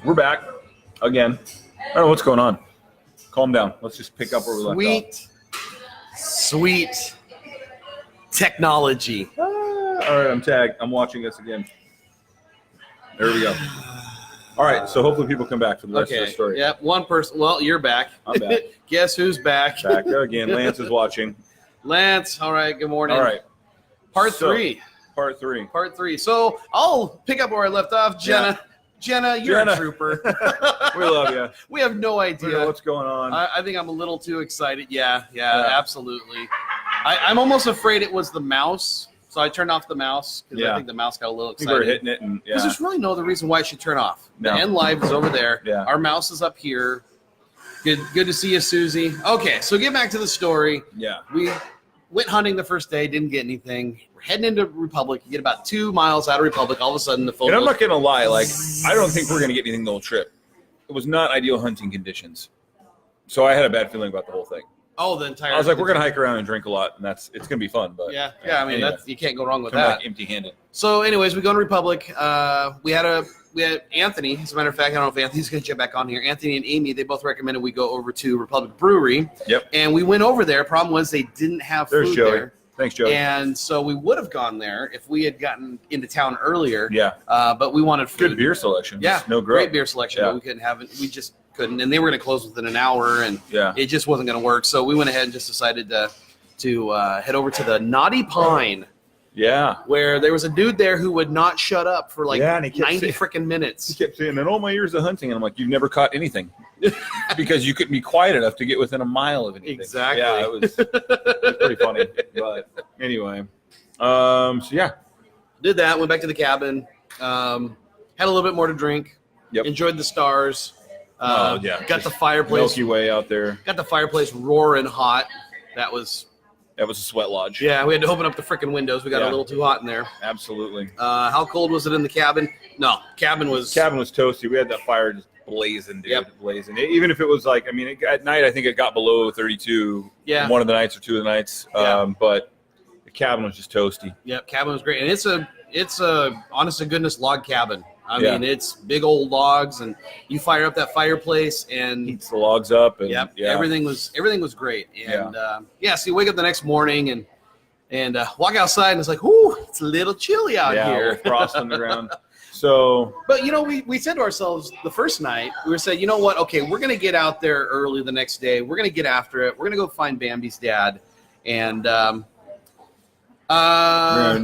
We're back again. I don't know what's going on. Calm down. Let's just pick up where we left off. Sweet technology. All right, I'm tagged. I'm watching this again. There we go. All right, so hopefully people come back for the rest of the story. Yep, one person. Well, you're back. I'm back. Guess who's back? Back there again. Lance is watching. Lance, all right, good morning. All right. Part three. Part three. So I'll pick up where I left off. Jenna, you're a trooper. We love you. We have no idea. We know what's going on. I think I'm a little too excited. Yeah, absolutely. I'm almost afraid it was the mouse. So I turned off the mouse because I think the mouse got a little excited. We were hitting it. Because there's really no other reason why it should turn off. No. The end live is over there. Yeah. Our mouse is up here. Good to see you, Susie. Okay, so get back to the story. Yeah. We went hunting the first day, didn't get anything. We're heading into Republic. You get about 2 miles out of Republic. All of a sudden, the phone And I'm goes, not going to lie. Like, I don't think we're going to get anything the whole trip. It was not ideal hunting conditions. So I had a bad feeling about the whole thing. oh, the entire. I was like, we're going to hike around and drink a lot, and it's going to be fun. But Yeah. I mean, anyway. you can't go wrong with Come that. back empty-handed. So, anyways, we go to Republic. We had Anthony. As a matter of fact, I don't know if Anthony's going to jump back on here. Anthony and Amy, they both recommended we go over to Republic Brewery. Yep. And we went over there. Problem was they didn't have There's food Joey. there. Thanks, Joey. And so we would have gone there if we had gotten into town earlier. Yeah. But we wanted food. Good beer selection. Yeah. Just no grub. Great beer selection, Yeah. but we couldn't have it. We just couldn't. And they were going to close within an hour, and Yeah. it just wasn't going to work. So we went ahead and just decided to head over to the Naughty Pine, Yeah. where there was a dude there who would not shut up for like Yeah, and he kept 90 saying- freaking minutes. He kept saying, in all my years of hunting, and I'm like, you've never caught anything. Because you couldn't be quiet enough to get within a mile of anything. Exactly. Yeah, it was pretty funny. But anyway. So, yeah. Did that, went back to the cabin, had a little bit more to drink, Yep. enjoyed the stars. Got Just the fireplace. Milky Way out there. Got the fireplace roaring hot. That was a sweat lodge. Yeah, we had to open up the freaking windows. We got a little too hot in there. Absolutely. How cold was it in the cabin? No, cabin was toasty. We had that fire just blazing, dude. Yep. Blazing. Even if it was like, I mean, at night, I think it got below 32. Yeah. One of the nights or two of the nights. Yeah. But the cabin was just toasty. Yep, cabin was great. And it's a honest to goodness log cabin. I Yeah. mean, it's big old logs, and you fire up that fireplace, and Heats the logs up. And, everything was great. And so you wake up the next morning and walk outside, and it's like, ooh, it's a little chilly out here. With frost on the ground. So, But, we said to ourselves the first night, we were saying, you know what? Okay, we're going to get out there early the next day. We're going to get after it. We're going to go find Bambi's dad. And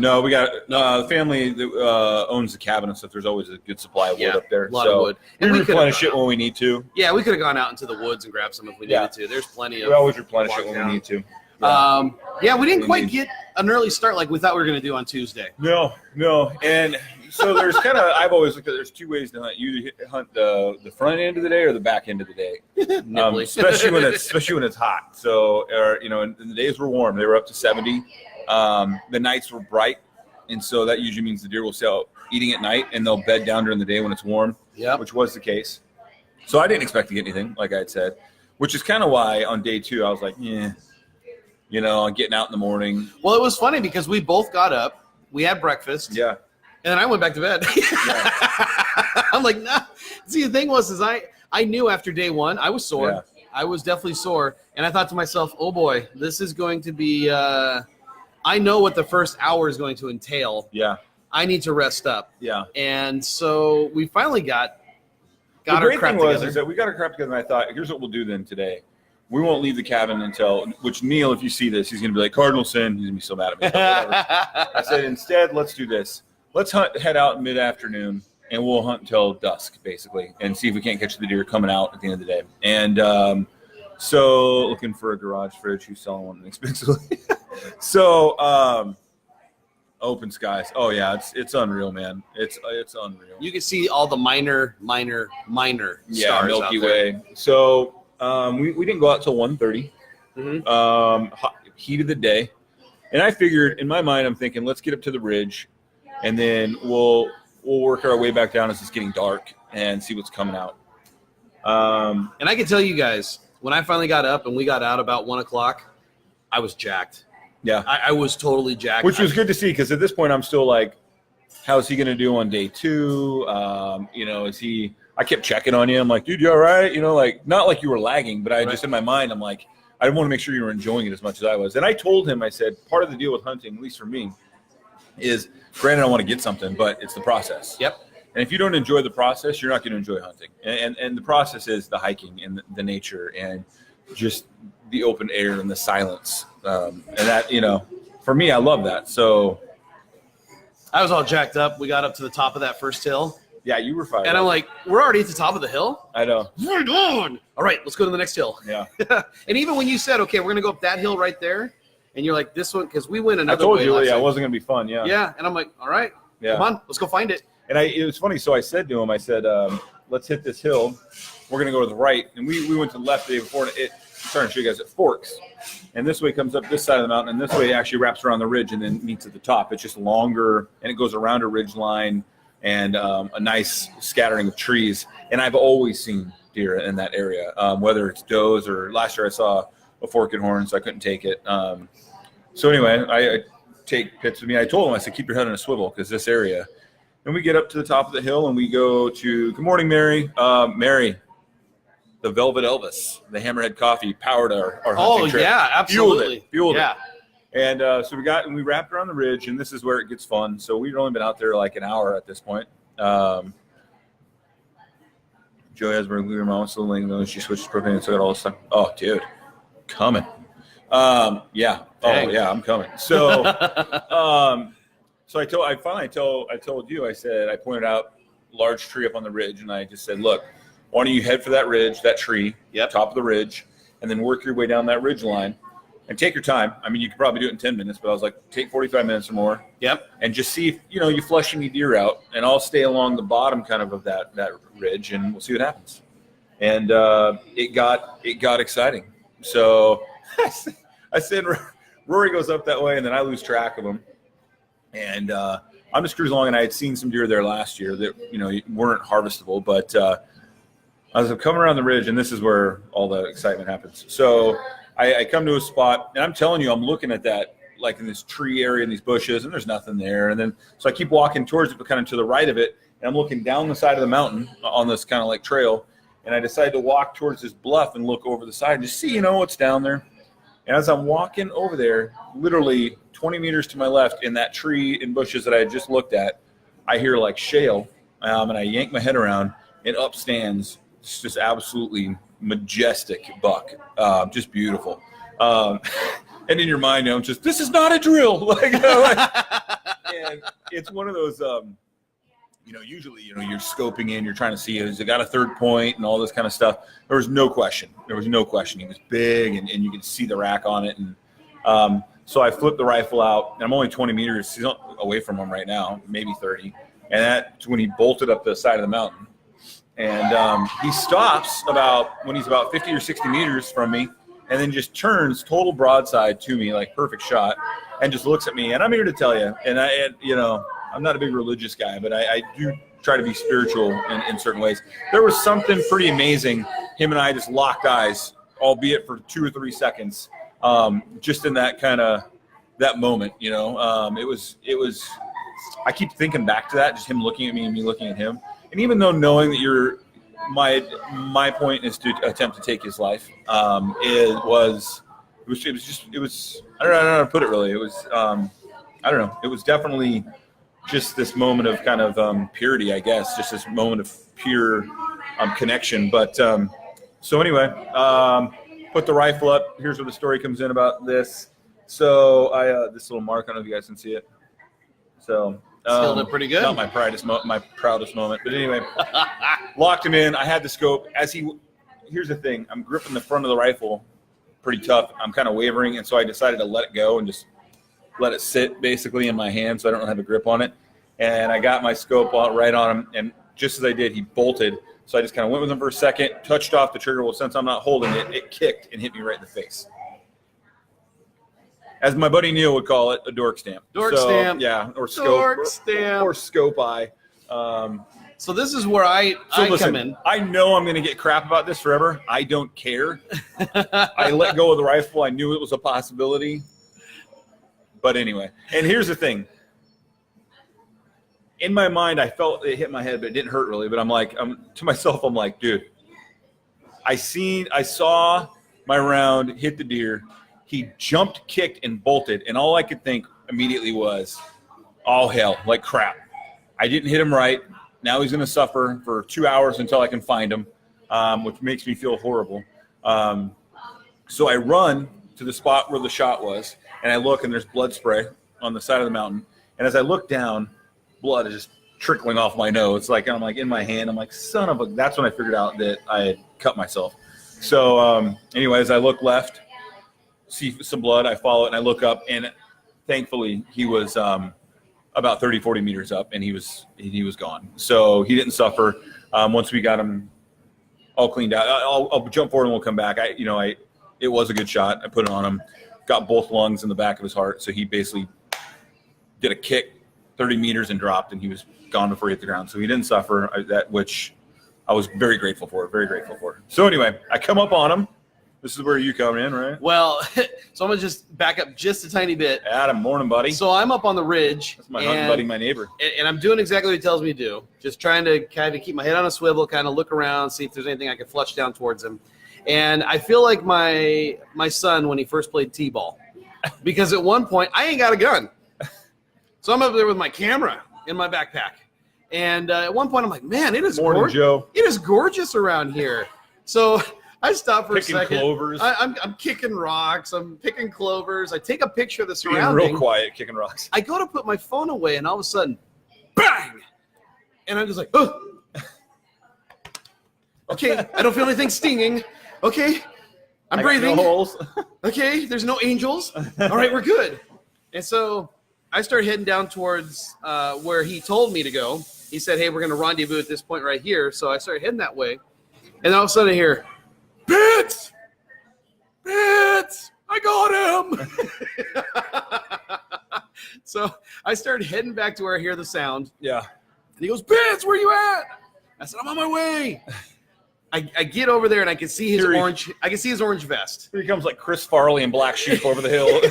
no, we got the family that owns the cabin and stuff. There's always a good supply of wood up there. A lot of wood. And we could've- replenish it when we need to. Yeah, we could have gone out into the woods and grabbed some if we Yeah. needed to. There's plenty of. We always replenish it walk when down. we need to. We didn't quite Indeed. get an early start like we thought we were going to do on Tuesday. No. And so there's I've always looked at there's two ways to hunt. You either hunt the front end of the day or the back end of the day. Nibbly. Especially when it's hot. So, and the days were warm. They were up to 70. The nights were bright. And so that usually means the deer will stay out eating at night and they'll bed down during the day when it's warm, which was the case. So I didn't expect to get anything, like I had said, which is kind of why on day 2 I was like, getting out in the morning. Well, it was funny because we both got up, we had breakfast, Yeah. and then I went back to bed. I'm like, nah. See, the thing was, I knew after day 1 I was sore. Yeah. I was definitely sore, and I thought to myself, oh boy, this is going to be. I know what the first hour is going to entail. Yeah. I need to rest up. Yeah. And so we finally got The our great crap thing was together. is that we got our crap together, and I thought, here's what we'll do then today. We won't leave the cabin until, which Neil, if you see this, he's going to be like, Cardinal sin. He's going to be so mad at me. I said, instead, let's do this. Let's head out mid-afternoon, and we'll hunt until dusk, basically, and see if we can't catch the deer coming out at the end of the day. And so looking for a garage fridge. Who's selling one inexpensively? So open skies. Oh, yeah, it's unreal, man. It's unreal. You can see all the minor stars Milky out there. Way. So we didn't go out till 1:30. Heat of the day, and I figured in my mind, I'm thinking, let's get up to the ridge, and then we'll work our way back down as it's getting dark and see what's coming out. And I can tell you guys, when I finally got up and we got out about 1 o'clock, I was jacked. Yeah, I was totally jacked. which was good to see because at this point I'm still like, how's he going to do on day 2? Is he? I kept checking on you. I'm like, dude, you all right? You know, like not like you were lagging, but I just in my mind, I'm like, I want to make sure you were enjoying it as much as I was. And I told him, I said, part of the deal with hunting, at least for me, is granted I want to get something, but it's the process. Yep. And if you don't enjoy the process, you're not going to enjoy hunting. And the process is the hiking and the nature and just the open air and the silence. And that, you know, for me, I love that. So I was all jacked up. We got up to the top of that first hill. yeah, you were fired. And I'm like, we're already at the top of the hill? I know. Right on. All right, let's go to the next hill. Yeah. And even when you said, okay, we're going to go up that hill right there, and you're like, this one, because we went I another told way you, last yeah, time. it wasn't going to be fun. Yeah. Yeah, and I'm like, all right, Yeah. come on, let's go find it. And it was funny. So I said to him, I said, let's hit this hill. We're going to go to the right. And we went to the left the day before. And I'm starting to show you guys, it forks. And this way comes up this side of the mountain. And this way it actually wraps around the ridge and then meets at the top. It's just longer. And it goes around a ridge line and a nice scattering of trees. And I've always seen deer in that area, whether it's does or last year I saw a forked horn, so I couldn't take it. So anyway, I take pits with me. I told him, I said, keep your head on a swivel because this area. And we get up to the top of the hill and we go to, good morning, Mary. Mary, the Velvet Elvis, the Hammerhead Coffee powered our hunting trip. Yeah, absolutely. Fueled yeah. it. And so we wrapped around the ridge, and this is where it gets fun. So we've only been out there like an hour at this point. Joe Hasberg, we were mom was still laying though. She switched to propane and took it all this time. Oh, dude, coming. Yeah. Dang. Oh, yeah, I'm coming. So, so I told you, I said, I pointed out a large tree up on the ridge, and I just said, look, why don't you head for that ridge, that tree, top of the ridge, and then work your way down that ridge line. And take your time. I mean, you could probably do it in 10 minutes, but I was like, take 45 minutes or more. Yep. And just see if, you flush any deer out, and I'll stay along the bottom kind of that ridge, and we'll see what happens. And it got exciting. So I said, Rory goes up that way, and then I lose track of him. And I'm just cruising along, and I had seen some deer there last year that, weren't harvestable, but I was coming around the ridge, and this is where all the excitement happens. So I come to a spot, and I'm telling you, I'm looking at that, like in this tree area and these bushes, and there's nothing there. And then, so I keep walking towards it, but kind of to the right of it, and I'm looking down the side of the mountain on this kind of like trail, and I decided to walk towards this bluff and look over the side and just see, what's down there. And as I'm walking over there, literally 20 meters to my left in that tree and bushes that I had just looked at, I hear like shale, and I yank my head around, and up stands just absolutely majestic buck, just beautiful. And in your mind, just, this is not a drill. And it's one of those, usually, you're scoping in, you're trying to see, has it got a third point and all this kind of stuff. There was no question. He was big, and you could see the rack on it. And so I flipped the rifle out, and I'm only 20 meters away from him right now, maybe 30. And that's when he bolted up the side of the mountain. And he stops when he's about 50 or 60 meters from me, and then just turns total broadside to me, like perfect shot, and just looks at me. And I'm here to tell you, and I'm not a big religious guy, but I do try to be spiritual in certain ways. There was something pretty amazing. Him and I just locked eyes, albeit for 2 or 3 seconds, just in that that moment. It was. I keep thinking back to that, just him looking at me and me looking at him. And even though knowing that my point is to attempt to take his life, it was I don't know how to put it really. It was I don't know. It was definitely just this moment of kind of purity, I guess, just this moment of pure connection. But so anyway, put the rifle up. Here's where the story comes in about this. So this little mark, I don't know if you guys can see it. So Sealed it pretty good. Not my proudest moment, but anyway, locked him in. I had the scope. Here's the thing: I'm gripping the front of the rifle pretty tough. I'm kind of wavering, and so I decided to let it go and just let it sit basically in my hand, so I don't have a grip on it. And I got my scope right on him, and just as I did, he bolted. So I just kind of went with him for a second, touched off the trigger. Well, since I'm not holding it, it kicked and hit me right in the face. As my buddy Neil would call it, a dork stamp. Stamp. Yeah, or scope. Stamp. Or scope eye. So this is where I come in. I know I'm going to get crap about this forever. I don't care. I let go of the rifle. I knew it was a possibility. But anyway, and here's the thing. in my mind, I felt it hit my head, but it didn't hurt really. But I'm like, to myself, I'm like, dude, I saw my round hit the deer. He jumped, kicked, and bolted, and all I could think immediately was, "Oh hell, like crap! I didn't hit him right. Now he's going to suffer for 2 hours until I can find him," which makes me feel horrible. So I run to the spot where the shot was, and I look, and there's blood spray on the side of the mountain. And as I look down, blood is just trickling off my nose. I'm like in my hand. I'm like, son of a. That's when I figured out that I had cut myself. So anyways, I look left, see some blood. I follow it, and I look up, and thankfully he was about 30, 40 meters up, and he was gone. So he didn't suffer. Once we got him all cleaned out, I'll jump forward and we'll come back. It was a good shot. I put it on him, got both lungs in the back of his heart. So he basically did a kick 30 meters and dropped, and he was gone before he hit the ground. So he didn't suffer, which I was very grateful for. So anyway, I come up on him. This is where you come in, right? Well, so I'm going to just back up just a tiny bit. Adam, morning, buddy. So I'm up on the ridge. That's my hunting buddy, my neighbor. And I'm doing exactly what he tells me to do. Just trying to kind of keep my head on a swivel, kind of look around, see if there's anything I can flush down towards him. And I feel like my son when he first played t-ball. Because at one point, I ain't got a gun. So I'm up there with my camera in my backpack. And at one point, I'm like, man, it is Morning, Joe. It is gorgeous around here. So I stop for Picking a second. Clovers. I'm kicking rocks. I'm picking clovers. I take a picture of the surrounding. Being real quiet, kicking rocks. I go to put my phone away, and all of a sudden, bang! And I'm just like, oh. Okay, I don't feel anything stinging. Okay, I'm breathing. No holes. Okay, there's no angels. All right, we're good. And so I start heading down towards where he told me to go. He said, hey, we're going to rendezvous at this point right here. So I started heading that way. And all of a sudden I hear, Pitts! Pitts! I got him! So I started heading back to where I hear the sound. Yeah. And he goes, Pitts, where you at? I said, I'm on my way. I get over there and I can see his orange. I can see his orange vest. Here he comes like Chris Farley and Black Sheep over the hill.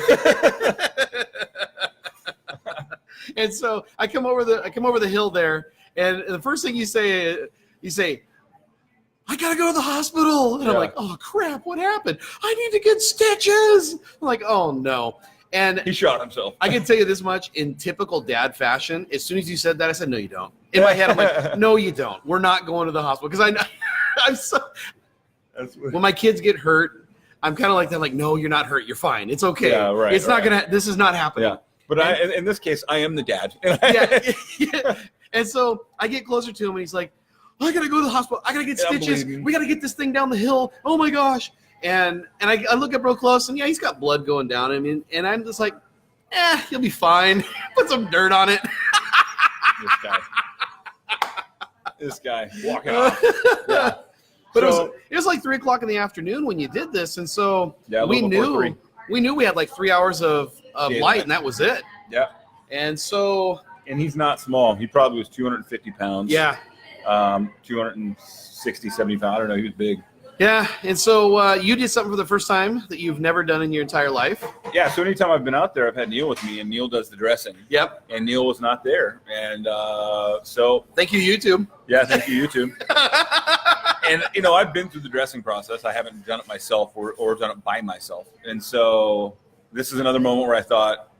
And so I come over the hill there, and the first thing you say, I gotta go to the hospital. And I'm like, oh crap, what happened? I need to get stitches. I'm like, oh no. And he shot himself. I can tell you this much, in typical dad fashion, as soon as you said that, I said, no, you don't. In my head, I'm like, no, you don't. We're not going to the hospital. Because I know when my kids get hurt, I'm kind of like that, like, no, you're not hurt. You're fine. It's okay. Yeah, right. It's not gonna. This is not happening. Yeah. But in this case, I am the dad. Yeah. And so I get closer to him, and he's like, I gotta go to the hospital. I gotta get stitches. We gotta get this thing down the hill. Oh my gosh. And I look up real close, and yeah, he's got blood going down. I mean, and I'm just like, he'll be fine. Put some dirt on it. This guy walking off. Yeah. But it was like 3:00 in the afternoon when you did this, and so we knew we had like 3 hours of light, and that was it. Yeah. And so, and he's not small. He probably was 250 pounds. Yeah. 260, 70 pounds. I don't know. He was big. Yeah. And so you did something for the first time that you've never done in your entire life. Yeah. So anytime I've been out there, I've had Neil with me, and Neil does the dressing. Yep. And Neil was not there. And so. Thank you, YouTube. Yeah. Thank you, YouTube. And, I've been through the dressing process. I haven't done it myself or done it by myself. And so this is another moment where I thought,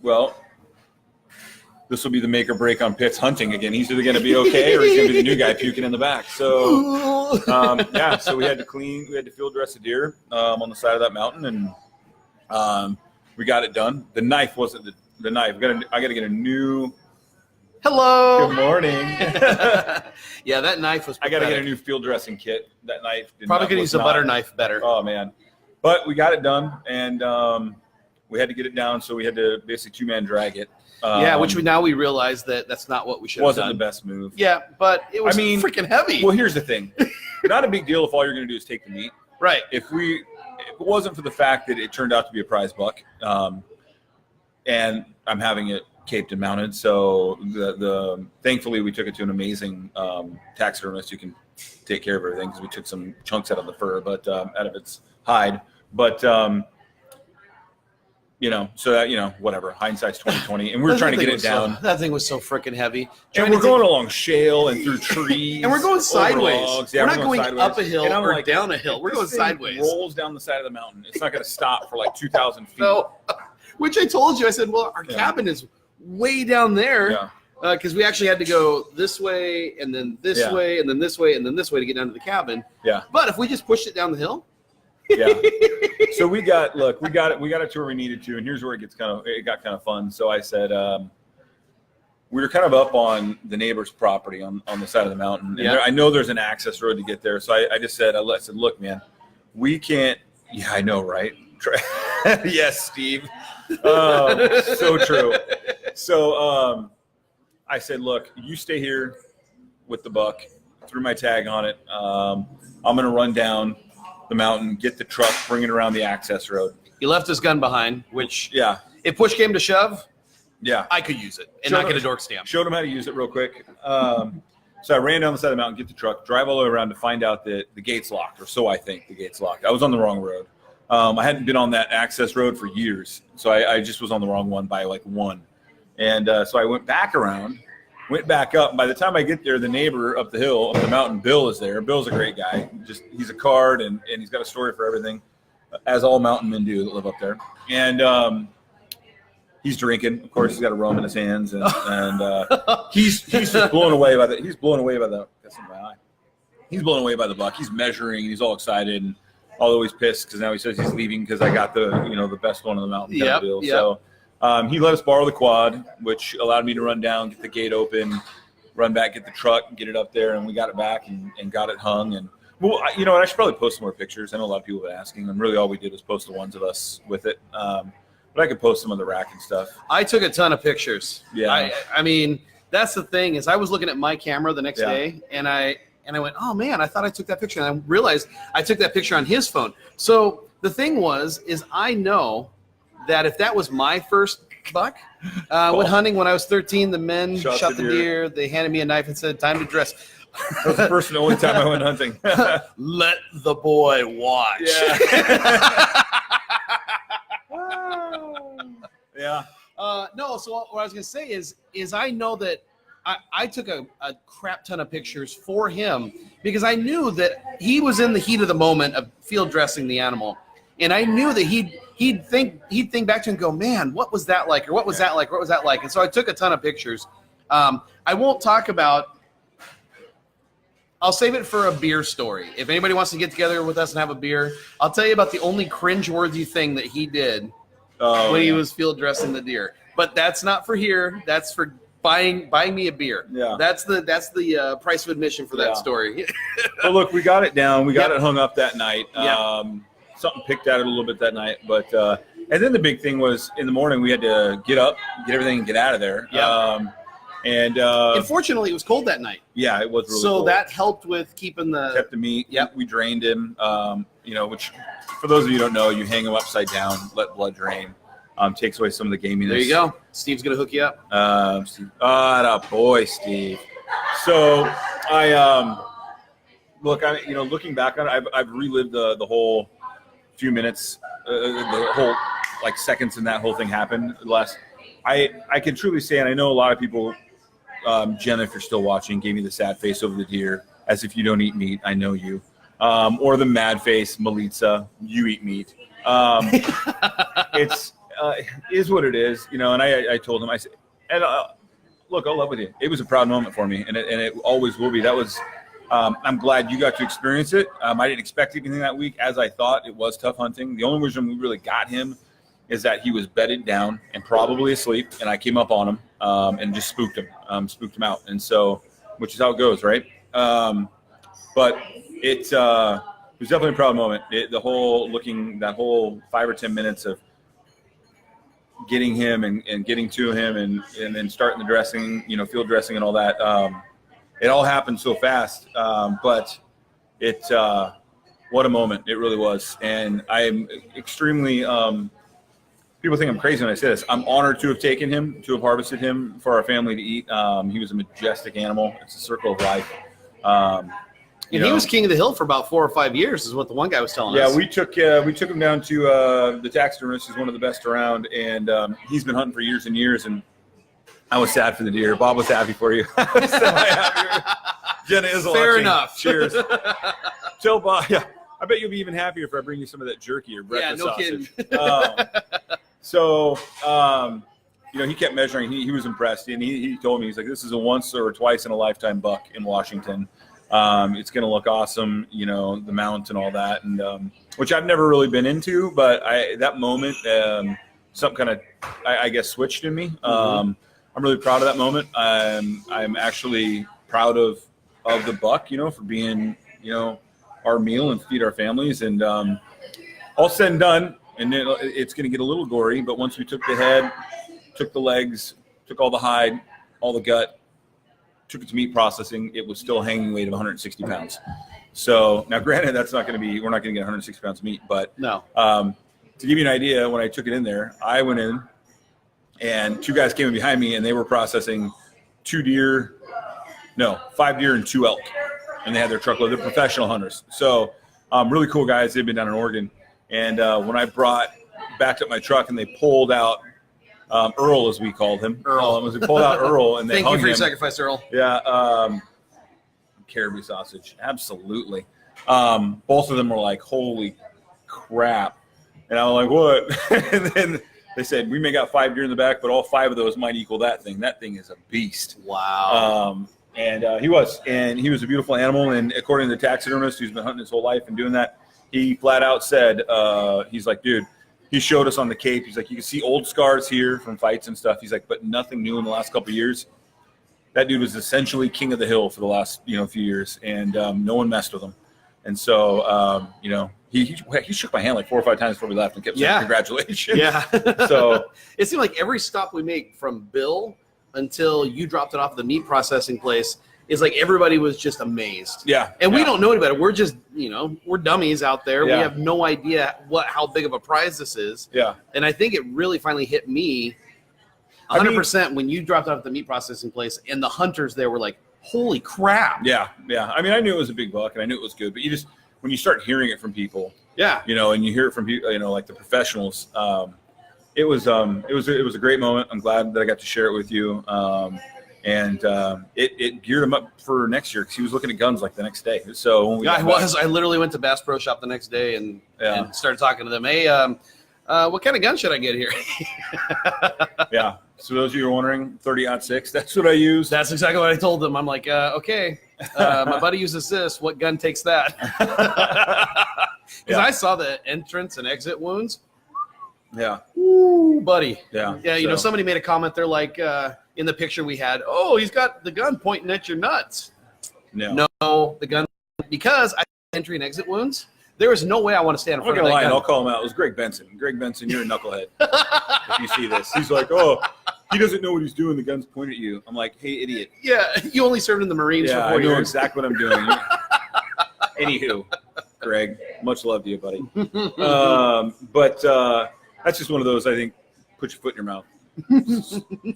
well, this will be the make or break on Pitt's hunting again. He's either going to be okay or he's going to be the new guy puking in the back. So, so we had to field dress a deer on the side of that mountain, and we got it done. The knife wasn't the knife. I got to get a new. Hello. Good morning. Yeah, that knife was. I got to get a new field dressing kit. That knife probably could use a butter knife better. Oh man, but we got it done, and we had to get it down, so we had to basically two-man drag it. Which we realize that's not what we should have done. Wasn't the best move. Yeah, but it was freaking heavy. Well, here's the thing. Not a big deal if all you're going to do is take the meat. Right. If it wasn't for the fact that it turned out to be a prize buck, and I'm having it caped and mounted, so thankfully we took it to an amazing taxidermist who can take care of everything, because we took some chunks out of the fur, but out of its hide. But so that, whatever, hindsight's 2020, and we're trying to get it down. That thing was so freaking heavy. And we're going along shale and through trees. And we're going sideways. Yeah, we're not going sideways. up a hill or like, down a hill. We're going sideways. Rolls down the side of the mountain. It's not going to stop for like 2,000 feet. So, which I told you, I said, well, our cabin is way down there. Yeah. Because we actually had to go this way and then this way and then this way and then this way to get down to the cabin. Yeah. But if we just pushed it down the hill. Yeah. So we got it to where we needed to, and here's where it got kind of fun. So I said, we were kind of up on the neighbor's property on the side of the mountain. And I know there's an access road to get there. So I just said, I said, look, man, we can't. Yeah, I know, right? Yes, Steve. So true. So I said, look, you stay here with the buck, threw my tag on it. I'm going to run down the mountain, get the truck, bring it around the access road. He left his gun behind, which, yeah, if push came to shove, yeah, I could use it and not get a dork stamp. Showed him how to use it real quick. So I ran down the side of the mountain, get the truck, drive all the way around to find out that the gate's locked, or so I think the gate's locked. I was on the wrong road. I hadn't been on that access road for years, so I just was on the wrong one by like one. And so I went back around, went back up. And by the time I get there, the neighbor up the hill, up the mountain, Bill, is there. Bill's a great guy. He's a card, and he's got a story for everything, as all mountain men do that live up there. And he's drinking. Of course, he's got a rum in his hands, and he's just blown away by the. He's blown away by the. That's in my eye. He's blown away by the buck. He's measuring. He's all excited, and although he's pissed because now he says he's leaving because I got the best one on the mountain. Kind of deal. Yep. So. He let us borrow the quad, which allowed me to run down, get the gate open, run back, get the truck, get it up there, and we got it back and got it hung. And well, I should probably post some more pictures. I know a lot of people have been asking, and really all we did was post the ones of us with it. But I could post some of the rack and stuff. I took a ton of pictures. Yeah. I mean, that's the thing is I was looking at my camera the next day, and I went, oh man, I thought I took that picture, and I realized I took that picture on his phone. So the thing is I know that if that was my first buck, went hunting when I was 13, the men shot the deer. They handed me a knife and said, time to dress. That was the first and only time I went hunting. Let the boy watch. Yeah. Yeah. No, so what I was going to say is I know that I took a crap ton of pictures for him because I knew that he was in the heat of the moment of field dressing the animal. And I knew that he'd think back to and go, man, what was that like? Or what was that like? What was that like? And so I took a ton of pictures. I won't talk about, I'll save it for a beer story. If anybody wants to get together with us and have a beer, I'll tell you about the only cringeworthy thing that he did when he was field dressing the deer. But that's not for here. That's for buying me a beer. Yeah. That's the price of admission for that story. Well, look, we got it down. We got it hung up that night. Something picked at it a little bit that night, but and then the big thing was in the morning we had to get up, get everything, and get out of there. And unfortunately, it was cold that night. Yeah, it was really so cold. that helped with kept the meat. Yep, we drained him. Which for those of you who don't know, you hang him upside down, let blood drain. Takes away some of the gaminess. There you go. Steve's gonna hook you up. Steve, boy, Steve. So I look. Looking back on it, I've relived the whole few minutes, the whole like seconds in that whole thing happened. I can truly say, and I know a lot of people, Jenna, if you're still watching, gave me the sad face over the deer, as if you don't eat meat. I know you. Or the mad face, Melitza, you eat meat. It's is what it is, And I told him, I said, and look, I'll love with you. It was a proud moment for me, and it always will be. That was. I'm glad you got to experience it. I didn't expect anything that week, as I thought. It was tough hunting. The only reason we really got him is that he was bedded down and probably asleep, and I came up on him and just spooked him out. And so, which is how it goes, right? But it was definitely a proud moment. That whole 5 or 10 minutes of getting him and getting to him and then starting the dressing, field dressing and all that. It all happened so fast, but what a moment it really was. And I am extremely, people think I'm crazy when I say this. I'm honored to have taken him, to have harvested him for our family to eat. He was a majestic animal. It's a circle of life. And he was king of the hill for about 4 or 5 years, is what the one guy was telling us. Yeah, we took him down to the taxidermist. He's one of the best around, and he's been hunting for years and years. And I was sad for the deer. Bob was happy for you. I was semi-happy. Jenna is fair enough. Cheers. Tell Bob. Yeah, I bet you'll be even happier if I bring you some of that jerky or breakfast sausage. Kidding. He kept measuring. He was impressed, and he told me, he's like, this is a once or twice in a lifetime buck in Washington. It's going to look awesome, the mount and all that, and which I've never really been into, but that moment, something kind of, I guess, switched in me. I'm really proud of that moment. I'm actually proud of the buck, for being, our meal and feed our families, and all said and done, and it's going to get a little gory, but once we took the head, took the legs, took all the hide, all the gut, took it to meat processing, it was still a hanging weight of 160 pounds. So now, granted, we're not going to get 160 pounds of meat, but no. To give you an idea, when I took it in there, I went in and 2 guys came in behind me, and they were processing 5 deer and 2 elk, and they had their truckload. They're professional hunters. So really cool guys. They've been down in Oregon. And when I backed up my truck and they pulled out Earl, as we called him. We pulled out Earl, and they Thank hung you for your him. sacrifice, Earl. Yeah, caribou sausage, absolutely. Both of them were like, "Holy crap!" And I was like, "What?" And then they said, "We may got 5 deer in the back, but all 5 of those might equal that thing. That thing is a beast." Wow. And he was a beautiful animal. And according to the taxidermist, who's been hunting his whole life and doing that, he flat out said, "He's like, dude." He showed us on the Cape. He's like, you can see old scars here from fights and stuff. He's like, but nothing new in the last couple of years. That dude was essentially king of the hill for the last few years, and no one messed with him. And so he shook my hand like 4 or 5 times before we left and kept saying congratulations. Yeah. So it seemed like every stop we make from Bill until you dropped it off at the meat processing place is like everybody was just amazed. Yeah. And we don't know any better. We're just, we're dummies out there. Yeah. We have no idea how big of a prize this is. Yeah. And I think it really finally hit me 100% when you dropped off at the meat processing place and the hunters there were like, holy crap. Yeah. Yeah. I mean, I knew it was a big buck and I knew it was good, but when you start hearing it from people, and you hear it from people, like the professionals, it was a great moment. I'm glad that I got to share it with you. And it geared him up for next year because he was looking at guns like the next day. So when I literally went to Bass Pro Shop the next day and started talking to them. Hey, what kind of gun should I get here? Yeah. So those of you who are wondering, 30-06, that's what I use. That's exactly what I told them. I'm like, okay, my buddy uses this. What gun takes that? Because I saw the entrance and exit wounds. Yeah. Ooh, buddy. Yeah. Yeah. Somebody made a comment. They're like, in the picture we had, oh, he's got the gun pointing at your nuts. No, the gun, because I had entry and exit wounds. There was no way I want to stand in front of that gun. I'll call him out. It was Greg Benson. Greg Benson, you're a knucklehead. If you see this, he's like, oh, he doesn't know what he's doing. The gun's pointed at you. I'm like, hey, idiot. Yeah, you only served in the Marines for 4 years. I know exactly what I'm doing. Anywho, Greg, much love to you, buddy. But that's just one of those, I think, put your foot in your mouth.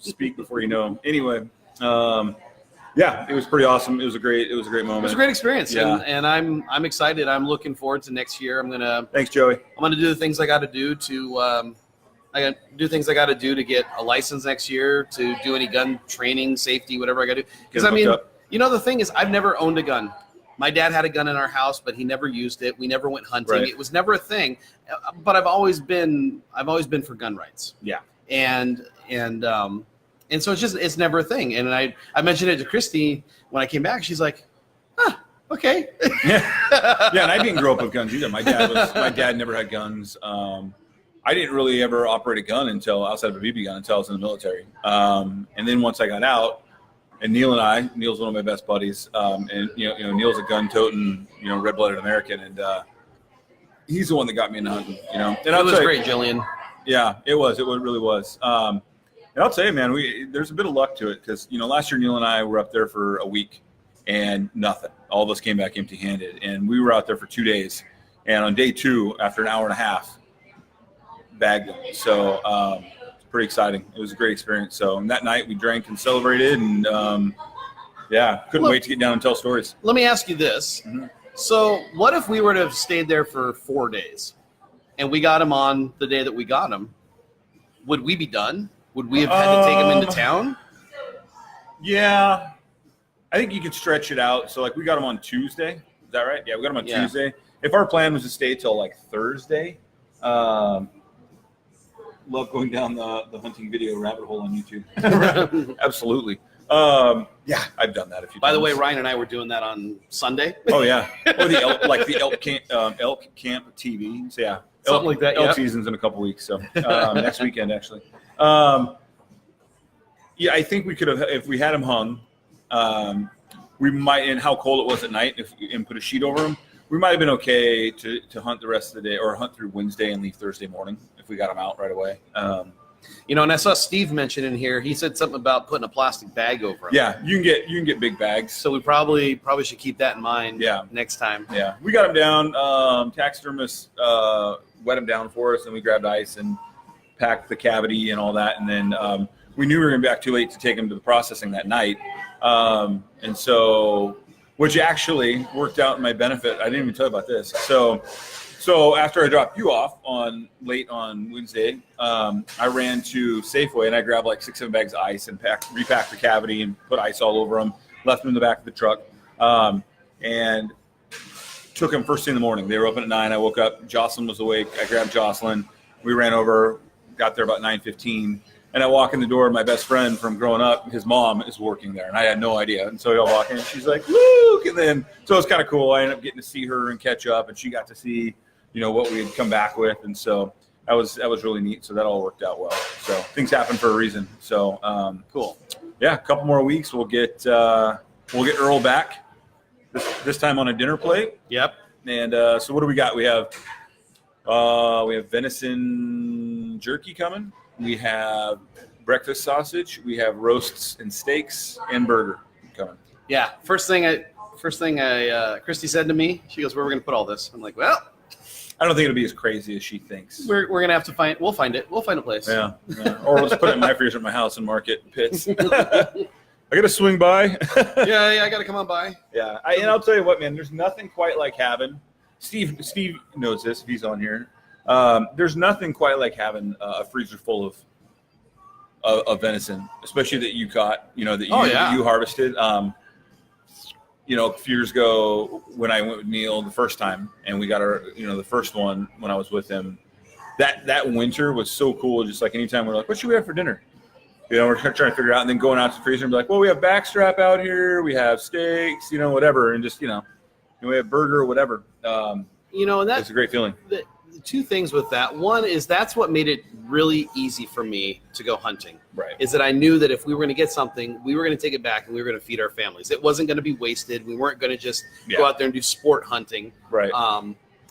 Speak before you know him. Anyway, it was pretty awesome. It was a great moment. It was a great experience. Yeah. And I'm excited. I'm looking forward to next year. Thanks, Joey. I'm gonna do the things I got to do to get a license next year, to do any gun training, safety, whatever I got to do. Because the thing is, I've never owned a gun. My dad had a gun in our house, but he never used it. We never went hunting. Right. It was never a thing. But I've always been for gun rights. Yeah. And so it's never a thing. And I mentioned it to Christy when I came back. She's like, okay. Yeah, and I didn't grow up with guns either. My dad never had guns. I didn't really ever operate a gun outside of a BB gun until I was in the military. And then once I got out, and Neil's one of my best buddies, and Neil's a gun-toting, red-blooded American, and he's the one that got me into hunting. And it was great, Jillian. Yeah, it was. It really was. And I'll tell you, man, there's a bit of luck to it because, last year Neil and I were up there for a week and nothing. All of us came back empty-handed. And we were out there for 2 days. And on day 2, after an hour and a half, bagged them. So it's pretty exciting. It was a great experience. So that night we drank and celebrated. And Yeah, couldn't Look, wait to get down and tell stories. Let me ask you this. So what if we were to have stayed there for 4 days and we got him on the day that we got him? Would we be done? Would we have had to take him into town? Yeah, I think you could stretch it out. So like we got him on Tuesday. Is that right? Yeah, we got him on Tuesday. If our plan was to stay till like Thursday, love going down the hunting video rabbit hole on YouTube. Absolutely. Yeah, I've done that a few times. By the way, Ryan and I were doing that on Sunday. Oh yeah, or the elk camp TV. So yeah, Something like that. Elk season's in a couple weeks, so next weekend actually. Yeah, I think we could have if we had him hung. We might, and how cold it was at night, and put a sheet over him. We might have been okay to hunt the rest of the day, or hunt through Wednesday and leave Thursday morning if we got him out right away. And I saw Steve mention in here. He said something about putting a plastic bag over him. Yeah, you can get big bags. So we probably should keep that in mind. Yeah. Next time. Yeah, we got him down. Taxidermist wet him down for us, and we grabbed ice and packed the cavity and all that, and then we knew we were going to be back too late to take him to the processing that night, and so which actually worked out in my benefit. I didn't even tell you about this. So after I dropped you off late on Wednesday, I ran to Safeway and I grabbed like 6-7 bags of ice and repacked the cavity and put ice all over them, left them in the back of the truck, and took them first thing in the morning. They were open at 9. I woke up. Jocelyn was awake. I grabbed Jocelyn. We ran over, got there about 9:15. And I walk in the door, my best friend from growing up, his mom is working there, and I had no idea. And so I walk in, and she's like, Luke! And then, so it was kind of cool. I ended up getting to see her and catch up, and she got to see, what we had come back with. And so that was really neat. So that all worked out well. So things happen for a reason. So cool. Yeah, a couple more weeks, we'll get Earl back. This time on a dinner plate. Yep. And so what do we got? We have venison jerky coming. We have breakfast sausage. We have roasts and steaks and burger coming. Yeah. First thing Christy said to me, she goes, "Where are we going to put all this?" I'm like, "Well, I don't think it'll be as crazy as she thinks. We're going to have to find. We'll find it. We'll find a place." Yeah. Or we'll just put it in my freezer at my house and mark it pits. I got to swing by. yeah. I got to come on by. Yeah. And I'll tell you what, man. There's nothing quite like having. Steve knows this if he's on here. There's nothing quite like having a freezer full of venison, especially that you caught, that you harvested. A few years ago when I went with Neil the first time, and we got the first one when I was with him. That winter was so cool. Just like anytime we're like, what should we have for dinner? We're trying to figure out, and then going out to the freezer and be like, well, we have backstrap out here, we have steaks, whatever, and just we have burger or whatever. And that's it's a great feeling. The two things with that. One is that's what made it really easy for me to go hunting. Right. Is that I knew that if we were going to get something, we were going to take it back and we were going to feed our families. It wasn't going to be wasted. We weren't going to just go out there and do sport hunting. Right.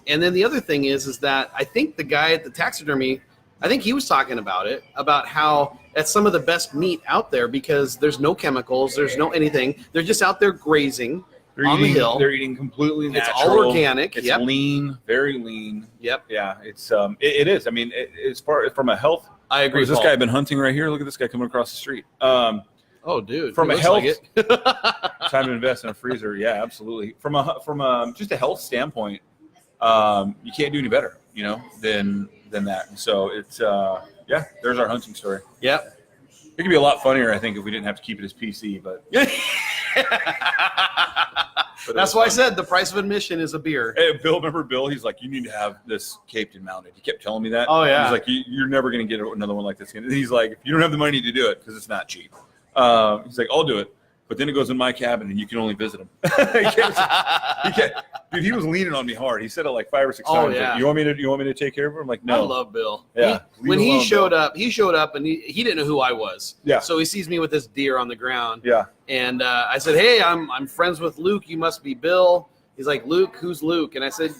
And then the other thing is that I think the guy at the taxidermy, I think he was talking about how that's some of the best meat out there because there's no chemicals, there's no anything. They're just out there grazing. The hill. They're eating completely natural. It's all organic. It's lean, very lean. Yep. Yeah, it's it is. I mean, it's from a health. I agree. This guy been hunting right here. Look at this guy coming across the street. Oh, dude. From a health, time to invest in a freezer. Yeah, absolutely. From just a health standpoint, you can't do any better, than that. And so it's there's our hunting story. Yep. It could be a lot funnier, I think, if we didn't have to keep it as PC, but. That's why I said the price of admission is a beer. Hey, Bill, remember Bill? He's like, you need to have this caped and mounted. He kept telling me that. Oh, yeah. He's like, you're never going to get another one like this. And he's like, if you don't have the money to do it, because it's not cheap. He's like, I'll do it. But then it goes in my cabin, and you can only visit him. He can't. Dude, he was leaning on me hard. He said it like 5 or 6 times. Yeah. Like, you want me to take care of him? I'm like, no. I love Bill. Yeah. When he showed up, and he didn't know who I was. Yeah. So he sees me with this deer on the ground. Yeah. And I said, hey, I'm friends with Luke. You must be Bill. He's like, Luke, who's Luke? And I said,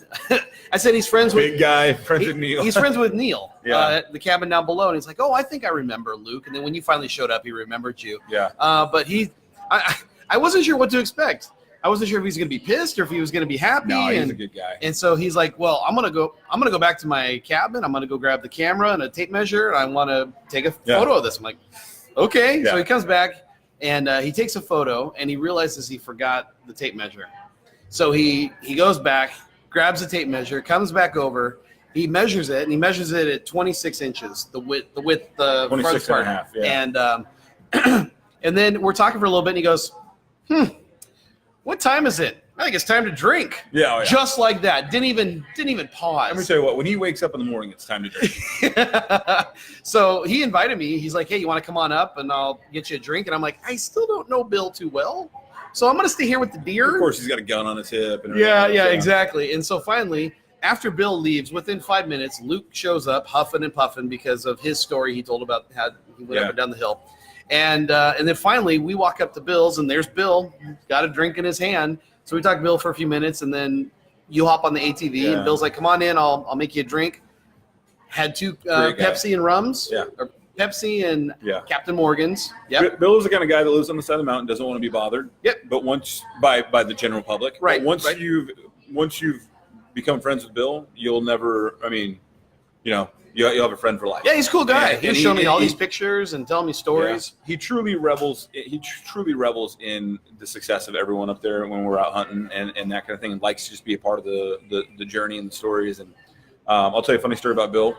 he's friends with big guy, friends with Neil. He's friends with Neil. Yeah. At the cabin down below. And he's like, oh, I think I remember Luke. And then when you finally showed up, he remembered you. Yeah. But I wasn't sure what to expect. I wasn't sure if he was going to be pissed or if he was going to be happy. No, he's a good guy. And so he's like, well, I'm going to go back to my cabin. I'm going to go grab the camera and a tape measure. And I want to take a photo of this. I'm like, okay. Yeah. So he comes back. And he takes a photo, and he realizes he forgot the tape measure. So he goes back, grabs the tape measure, comes back over. He measures it, and he measures it at 26 inches, the width, the 26 front and a half, yeah. And and then we're talking for a little bit, and he goes, what time is it? I think it's time to drink. Yeah, oh, yeah. Just like that. Didn't even pause. Let me tell you what. When he wakes up in the morning, it's time to drink. So he invited me. He's like, hey, you want to come on up and I'll get you a drink? And I'm like, I still don't know Bill too well, so I'm going to stay here with the deer. Of course, he's got a gun on his hip. And Yeah, exactly. And so finally, after Bill leaves, within 5 minutes, Luke shows up huffing and puffing because of his story he told about how he went up and down the hill. And then finally, we walk up to Bill's, and there's Bill, got a drink in his hand. So we talked to Bill for a few minutes, and then you hop on the ATV, and Bill's like, come on in, I'll make you a drink. Had two Pepsi and rums. Yeah. Or Pepsi and Captain Morgan's. Yep. Bill is the kind of guy that lives on the side of the mountain, doesn't want to be bothered. Yep. But once by the general public. Right. But once you've become friends with Bill, you'll never, I mean, you'll have a friend for life. Yeah, he's a cool guy. And He was showing me all these pictures and telling me stories. Yeah. He truly revels in the success of everyone up there when we're out hunting and that kind of thing, and likes to just be a part of the journey and the stories. And I'll tell you a funny story about Bill.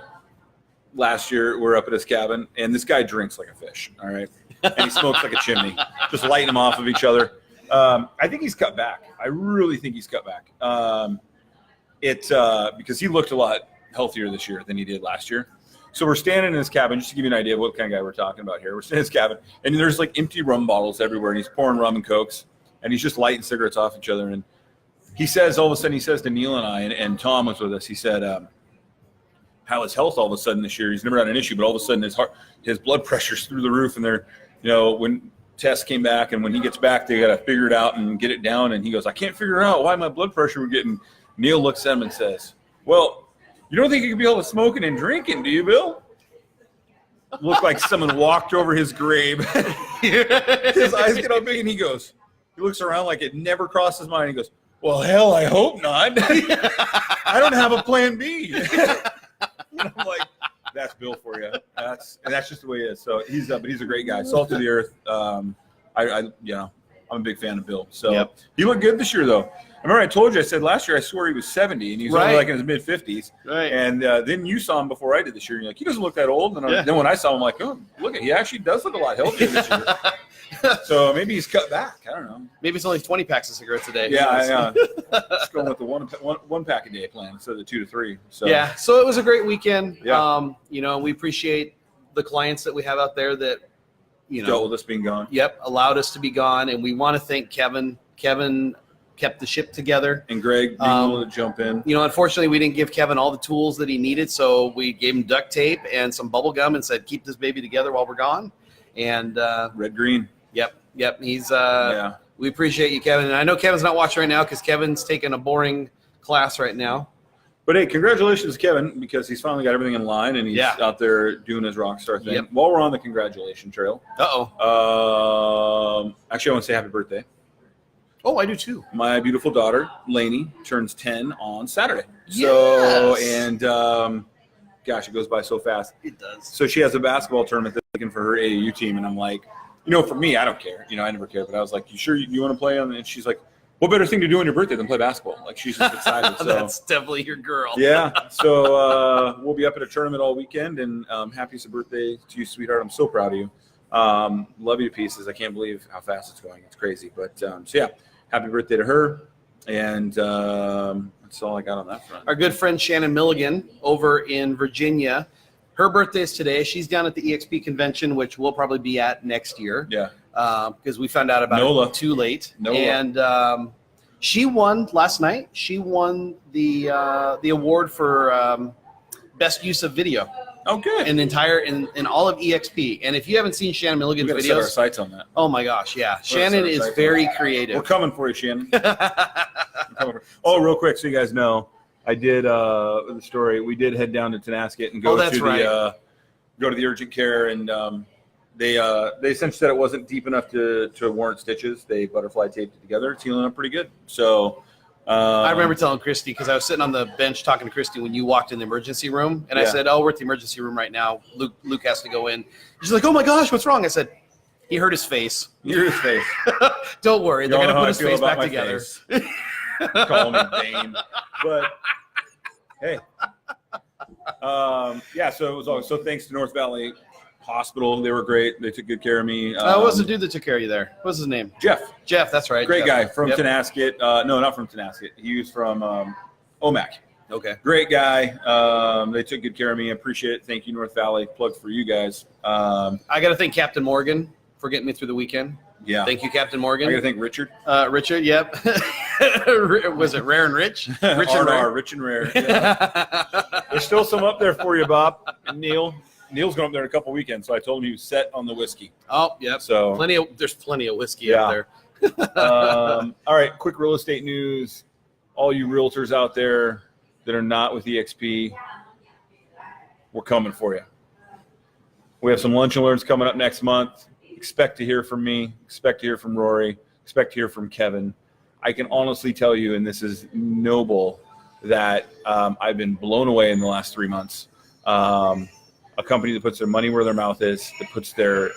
Last year, we're up at his cabin, and this guy drinks like a fish, all right? And he smokes like a chimney, just lighting them off of each other. I think he's cut back. I really think he's cut back. Because he looked a lot healthier this year than he did last year. So we're standing in his cabin, just to give you an idea of what kind of guy we're talking about here. We're standing in his cabin, and there's like empty rum bottles everywhere, and he's pouring rum and Cokes, and he's just lighting cigarettes off each other. And he says, all of a sudden, he says to Neil and I, and Tom was with us, he said, how his health all of a sudden this year, he's never had an issue, but all of a sudden his blood pressure's through the roof, and they're, when tests came back, and when he gets back, they got to figure it out and get it down. And he goes, I can't figure out why my blood pressure was getting. Neil looks at him and says, well, you don't think you could be able to smoking and drinking, do you, Bill? Looked like someone walked over his grave. His eyes get all big, and he looks around like it never crossed his mind. He goes, well, hell, I hope not. I don't have a plan B. And I'm like, that's Bill for you. That's just the way he is. So but he's a great guy. Salt of the earth. I'm a big fan of Bill. So He looked good this year, though. I remember I told you, I said last year I swore he was 70, and he was only like in his mid-50s. Right. And then you saw him before I did this year, and you're like, he doesn't look that old. And then when I saw him, I'm like, oh, look, he actually does look a lot healthier this year. So maybe he's cut back. I don't know. Maybe it's only 20 packs of cigarettes a day. Yeah, I know. Just going with the one pack a day plan instead of the 2 to 3. So so it was a great weekend. Yeah. We appreciate the clients that we have out there that, dealt with us being gone. Yep, allowed us to be gone, and we want to thank Kevin. Kevin kept the ship together. And Greg being able to jump in. Unfortunately, we didn't give Kevin all the tools that he needed, so we gave him duct tape and some bubble gum and said, keep this baby together while we're gone. And red green. Yep. He's we appreciate you, Kevin. And I know Kevin's not watching right now because Kevin's taking a boring class right now. But hey, congratulations, Kevin, because he's finally got everything in line and he's out there doing his rock star thing. Yep. While we're on the congratulation trail. Actually, I want to say happy birthday. Oh, I do too. My beautiful daughter, Lainey, turns 10 on Saturday. Yes. So, and gosh, it goes by so fast. It does. So she has a basketball tournament that's looking for her AAU team, and I'm like, for me, I don't care. I never care. But I was like, you sure you want to play on? And she's like, what better thing to do on your birthday than play basketball? Like, she's just excited. So. That's definitely your girl. Yeah. So we'll be up at a tournament all weekend, and happiest birthday to you, sweetheart. I'm so proud of you. Love you to pieces. I can't believe how fast it's going. It's crazy. But happy birthday to her. And that's all I got on that front. Our good friend Shannon Milligan over in Virginia. Her birthday is today. She's down at the EXP convention, which we'll probably be at next year. Yeah. Because we found out about it too late. And she won last night. She won the award for best use of video. Oh, good. In all of EXP. And if you haven't seen Shannon Milligan's videos, set our sights on that. Oh my gosh, yeah. Shannon is very creative. We're coming for you, Shannon. Real quick, so you guys know, I did the story. We did head down to Tenasket and go to the urgent care, and they essentially said it wasn't deep enough to warrant stitches. They butterfly taped it together. It's healing up pretty good. So I remember telling Christy, because I was sitting on the bench talking to Christy when you walked in the emergency room, and I said, "Oh, we're at the emergency room right now. Luke has to go in." She's like, "Oh my gosh, what's wrong?" I said, He hurt his face. You hurt his face. Don't worry, they're Y'all gonna know put how his I feel face about back my together. face. Call me Bane. But hey, yeah. So it was all. So thanks to North Valley Hospital, they were great. They took good care of me. What was the dude that took care of you there? What's his name? Jeff. Jeff, that's right. Great Jeff. guy from Tenasket. No, not from Tenasket. He was from OMAC. Okay. Great guy. They took good care of me. I appreciate it. Thank you, North Valley. Plug for you guys. I got to thank Captain Morgan for getting me through the weekend. Yeah. Thank you, Captain Morgan. I got to thank Richard. Richard, yep. Was it Rare and Rich? Rich and Rare. Rich and Rare. Yeah. There's still some up there for you, Bob. And Neil. Neil's going up there in a couple weekends, so I told him he was set on the whiskey. Oh, yep. So there's plenty of whiskey up there. All right, quick real estate news. All you realtors out there that are not with EXP, we're coming for you. We have some lunch and learns coming up next month. Expect to hear from me. Expect to hear from Rory. Expect to hear from Kevin. I can honestly tell you, and this is noble, that I've been blown away in the last 3 months. A company that puts their money where their mouth is, that puts their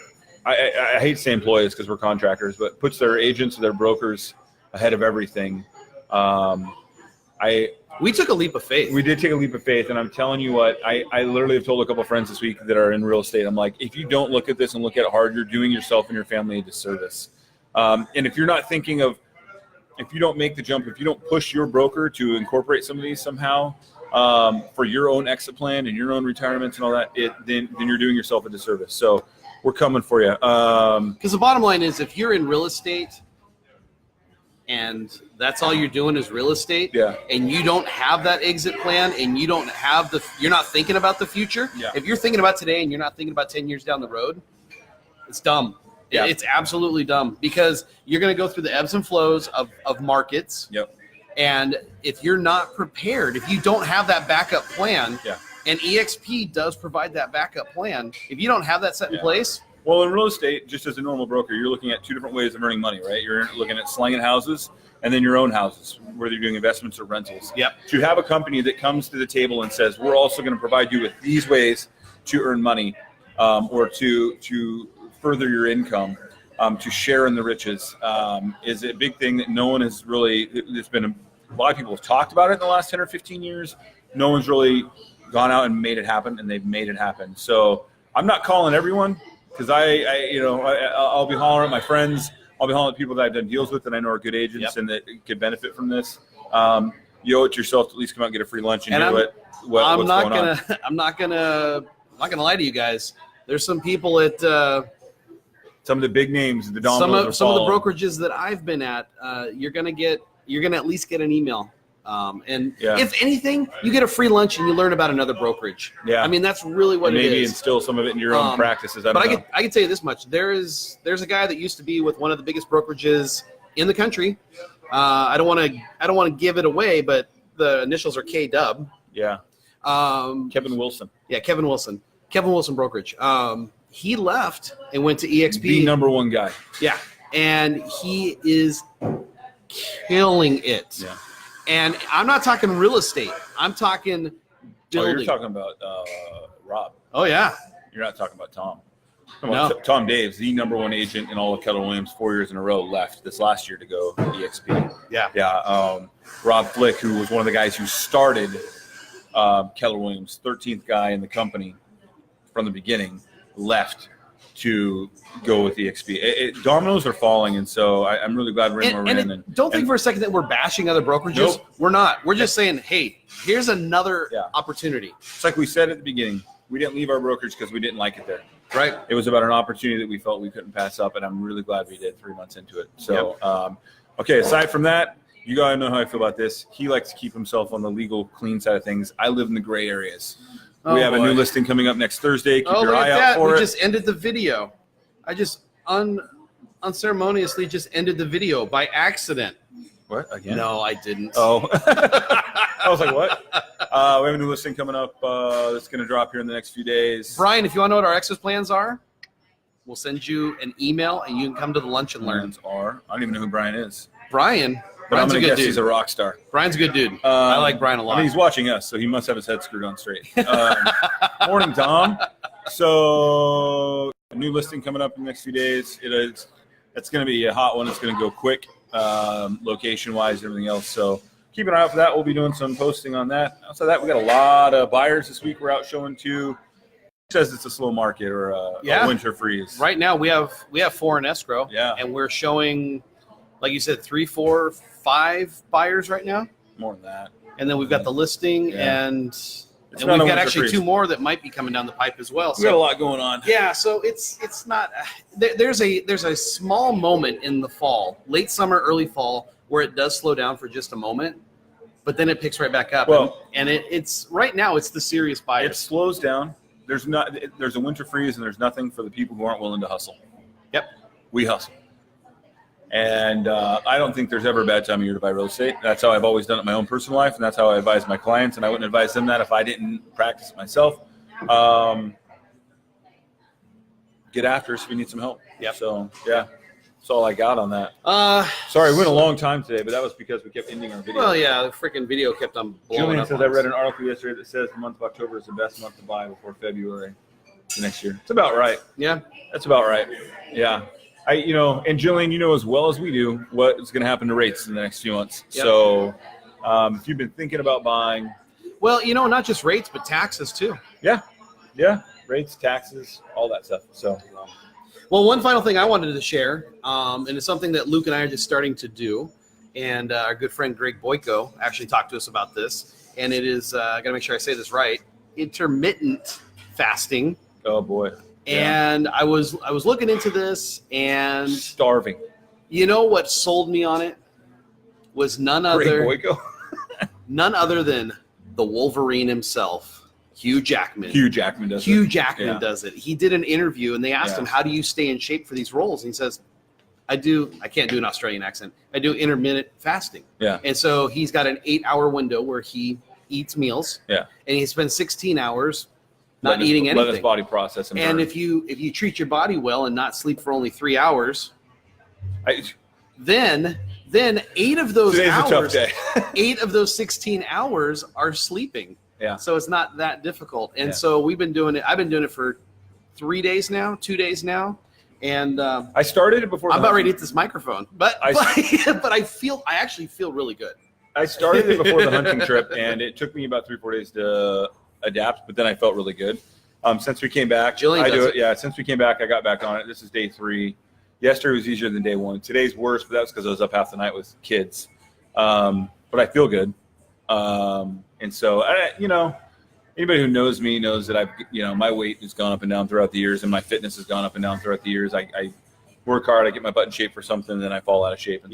I hate to say employees because we're contractors, but puts their agents or their brokers ahead of everything. We took a leap of faith. We did take a leap of faith, and I'm telling you what, I literally have told a couple of friends this week that are in real estate, I'm like, if you don't look at this and look at it hard, you're doing yourself and your family a disservice. And if you're not thinking of, if you don't make the jump, if you don't push your broker to incorporate some of these somehow for your own exit plan and your own retirements and all that, then you're doing yourself a disservice. So we're coming for you. Because the bottom line is, if you're in real estate and that's all you're doing is real estate, yeah, and you don't have that exit plan, and you don't have you're not thinking about the future. Yeah. If you're thinking about today and you're not thinking about 10 years down the road, it's dumb. Yeah. It's absolutely dumb, because you're going to go through the ebbs and flows of markets. Yep. And if you're not prepared, if you don't have that backup plan, yeah, and EXP does provide that backup plan, if you don't have that set in place. Well, in real estate, just as a normal broker, you're looking at two different ways of earning money, right? You're looking at slinging houses and then your own houses, whether you're doing investments or rentals. Yep. To have a company that comes to the table and says, we're also going to provide you with these ways to earn money, or to further your income, to share in the riches, is a big thing that no one has really, there's been a lot of people have talked about it in the last 10 or 15 years. No one's really gone out and made it happen, and they've made it happen. So I'm not calling everyone, because I'll be hollering at my friends. I'll be hollering at people that I've done deals with that I know are good agents, yep, and that could benefit from this. You owe it to yourself to at least come out and get a free lunch and hear what's going on. I'm not gonna lie to you guys. There's some people at some of the big names, the dominoes. Some of the brokerages that I've been at. You're gonna at least get an email. If anything, you get a free lunch and you learn about another brokerage. Yeah. I mean, that's really what it is. Maybe instill some of it in your own practices. I can tell you this much. There's a guy that used to be with one of the biggest brokerages in the country. I don't want to give it away, but the initials are KW. Yeah. Kevin Wilson. Yeah, Kevin Wilson. Kevin Wilson Brokerage. He left and went to EXP. The number one guy. Yeah. And he is killing it. Yeah. And I'm not talking real estate. I'm talking building. Oh, you're talking about Rob. Oh, yeah. You're not talking about Tom. No. Tom Daves, the number one agent in all of Keller Williams, 4 years in a row, left this last year to go to EXP. Yeah. Yeah. Rob Flick, who was one of the guys who started Keller Williams, 13th guy in the company from the beginning, left to go with EXP. Dominoes are falling, and so I'm really glad we're in where we're in. Don't think for a second that we're bashing other brokerages. Nope. We're not. We're just saying, hey, here's another opportunity. It's like we said at the beginning. We didn't leave our brokerage because we didn't like it there. Right. It was about an opportunity that we felt we couldn't pass up, and I'm really glad we did 3 months into it. So, okay, aside from that, you guys know how I feel about this. He likes to keep himself on the legal, clean side of things. I live in the gray areas. We have a new listing coming up next Thursday. Keep your eye out for it. We just ended the video. I just unceremoniously just ended the video by accident. What? Again? No, I didn't. Oh. I was like, what? We have a new listing coming up that's going to drop here in the next few days. Brian, if you want to know what our exit plans are, we'll send you an email, and you can come to the lunch and learn. I don't even know who Brian is. Brian's I'm going to guess dude. he's a rock star. Brian's a good dude. I like Brian a lot. I mean, he's watching us, so he must have his head screwed on straight. Morning, Tom. So A new listing coming up in the next few days. It's going to be a hot one. It's going to go quick, location-wise, and everything else. So keep an eye out for that. We'll be doing some posting on that. Outside of that, we got a lot of buyers this week. We're out showing too. Says it's a slow market or a winter freeze. Right now we have 4 in escrow. Yeah. And we're showing, like you said, 3, 4, 5 buyers right now. More than that. And then we've got the listing and we've not a got winter actually freeze. 2 more that might be coming down the pipe as well. We got a lot going on. Yeah, so it's not there's a small moment in the fall, late summer, early fall, where it does slow down for just a moment, but then it picks right back up. Well, and it's right now it's the serious It buyers. slows down. There's a winter freeze, and there's nothing for the people who aren't willing to hustle. Yep. We hustle. And I don't think there's ever a bad time of year to buy real estate. That's how I've always done it in my own personal life, and that's how I advise my clients, and I wouldn't advise them that if I didn't practice it myself. Get after us if you need some help. Yep. So, yeah, that's all I got on that. Sorry, we went a long time today, but that was because we kept ending our video. Well, yeah, the freaking video kept on blowing Julian up. says, on I read us. an article yesterday that says the month of October is the best month to buy before February next year. It's about right. Yeah. That's about right. Yeah. And Jillian, you know as well as we do what's going to happen to rates in the next few months. Yep. So if you've been thinking about buying. Well, not just rates, but taxes too. Yeah. Yeah. Rates, taxes, all that stuff. So. Well, one final thing I wanted to share, and it's something that Luke and I are just starting to do, and our good friend Greg Boyko actually talked to us about this, and it is, I got to make sure I say this right, intermittent fasting. Oh, boy. Yeah. And I was looking into this, and Starving. you know what sold me on it was none other than the Wolverine himself, Hugh Jackman. Hugh Jackman does Hugh it. Jackman Yeah. does it. He did an interview, and they asked him, "How do you stay in shape for these roles?" And he says, I can't do an Australian accent. I do intermittent fasting. Yeah. And so he's got an 8-hour window where he eats meals. Yeah. And he spends 16 hours not Let his- eating anything. Let his body process and And burn. if you treat your body well and not sleep for only 3 hours, then 8 of those Today's hours, a tough day. 8 of those 16 hours are sleeping. Yeah. So it's not that difficult. And Yeah. so we've been doing it. I've been doing it for 2 days now. And I started it before. I'm the about ready to hunting- hit this microphone, but I actually feel really good. I started it before the hunting trip, and it took me about 3-4 days to adapt, but then I felt really good. Since we came back, Jillian I does do it. it. Yeah, since we came back, I got back on it. This is day 3. Yesterday was easier than day 1. Today's worse, but that's because I was up half the night with kids. But I feel good. And so, anybody who knows me knows that my weight has gone up and down throughout the years, and my fitness has gone up and down throughout the years. I work hard, I get my butt in shape for something, and then I fall out of shape. And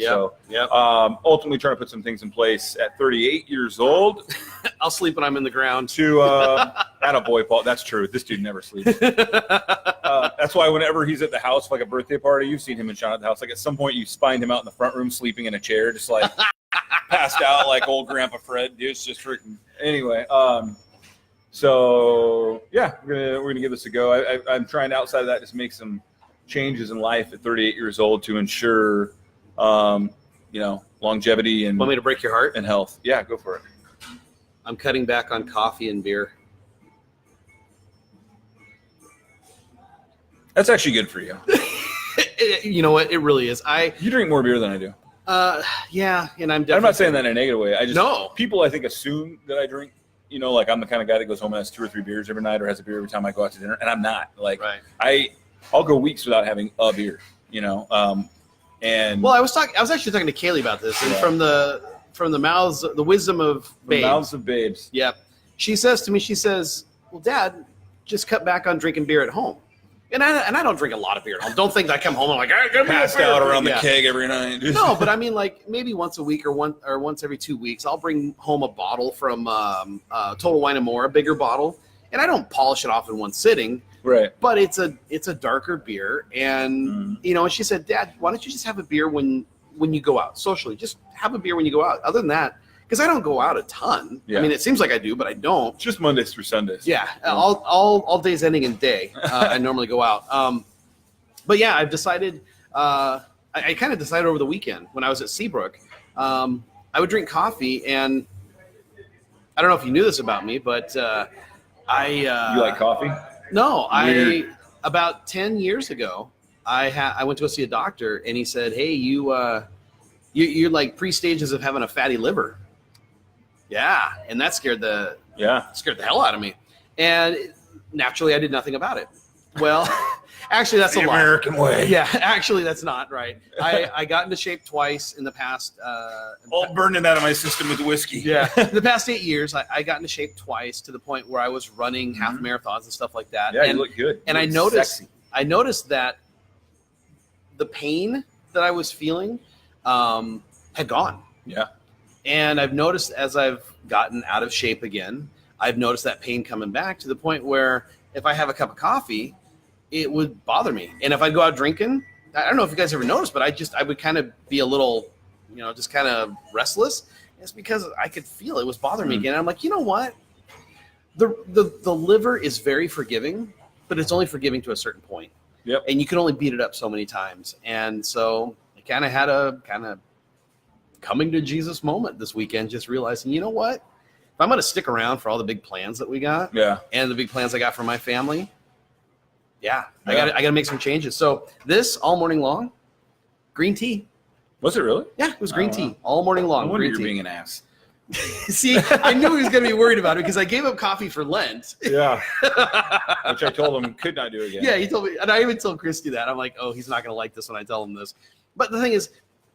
ultimately trying to put some things in place at 38 years old. I'll sleep when I'm in the ground. Attaboy, Paul. That's true. This dude never sleeps. That's why whenever he's at the house, like a birthday party, you've seen him and Sean at the house. Like at some point, you find him out in the front room sleeping in a chair, just like passed out like old Grandpa Fred. Dude, it's just freaking. Anyway, so yeah, we're gonna give this a go. I'm trying to, outside of that, just make some changes in life at 38 years old to ensure, longevity and Want me to break your heart? and health. Yeah, go for it. I'm cutting back on coffee and beer. That's actually good for you. You know what? It really is. You drink more beer than I do. Yeah, and I'm definitely. I'm not saying that in a negative way. No. People I think assume that I drink. Like I'm the kind of guy that goes home and has 2 or 3 beers every night, or has a beer every time I go out to dinner, and I'm not. Like Right. I'll go weeks without having a beer. And Well, I was actually talking to Kaylee about this, and Yeah. from the mouths, the wisdom of the babes. mouths of babes. Yep. She says to me, "Well, Dad, just cut back on drinking beer at home." And I don't drink a lot of beer at home. Don't think that I come home and I'm like, Passed out around the keg every night. No, but I mean, like maybe once a week or once every 2 weeks, I'll bring home a bottle from Total Wine & More, a bigger bottle, and I don't polish it off in one sitting. Right. But it's a darker beer, and and she said, "Dad, why don't you just have a beer when you go out socially? Just have a beer when you go out. Other than that, because I don't go out a ton. Yeah. I mean, it seems like I do, but I don't. Just Mondays through Sundays. Yeah, all days ending in day. I normally go out. But yeah, I've decided. I kind of decided over the weekend when I was at Seabrook. I would drink coffee, and I don't know if you knew this about me, but You like coffee? No, Weird. about 10 years ago, I went to go see a doctor, and he said, "Hey, you're like pre-stages of having a fatty liver." Yeah, and that scared the hell out of me. And naturally, I did nothing about it. Well, actually, that's the a lie. American way. Yeah, actually, that's not right. I got into shape twice in the past. All burning out of my system with whiskey. Yeah, the past 8 years, I got into shape twice to the point where I was running half marathons and stuff like that. Yeah, and, you look good. And I noticed that the pain that I was feeling had gone. Yeah. And I've noticed as I've gotten out of shape again, I've noticed that pain coming back to the point where if I have a cup of coffee, it would bother me. And if I go out drinking, I don't know if you guys ever noticed, but I would kind of be a little, just kind of restless. It's because I could feel it was bothering me again. I'm like, you know what? The liver is very forgiving, but it's only forgiving to a certain point. Yep. And you can only beat it up so many times. And so I kind of had a kind of coming to Jesus moment this weekend, just realizing, you know what? If I'm going to stick around for all the big plans that we got and the big plans I got for my family, I got to make some changes. So this all morning long, green tea. Was it really? Yeah, it was green tea all morning long. No wonder green you're tea. being an ass. See, I knew he was going to be worried about it because I gave up coffee for Lent. Yeah. Which I told him could not do again. Yeah, he told me, and I even told Christy that. I'm like, oh, he's not going to like this when I tell him this. But the thing is,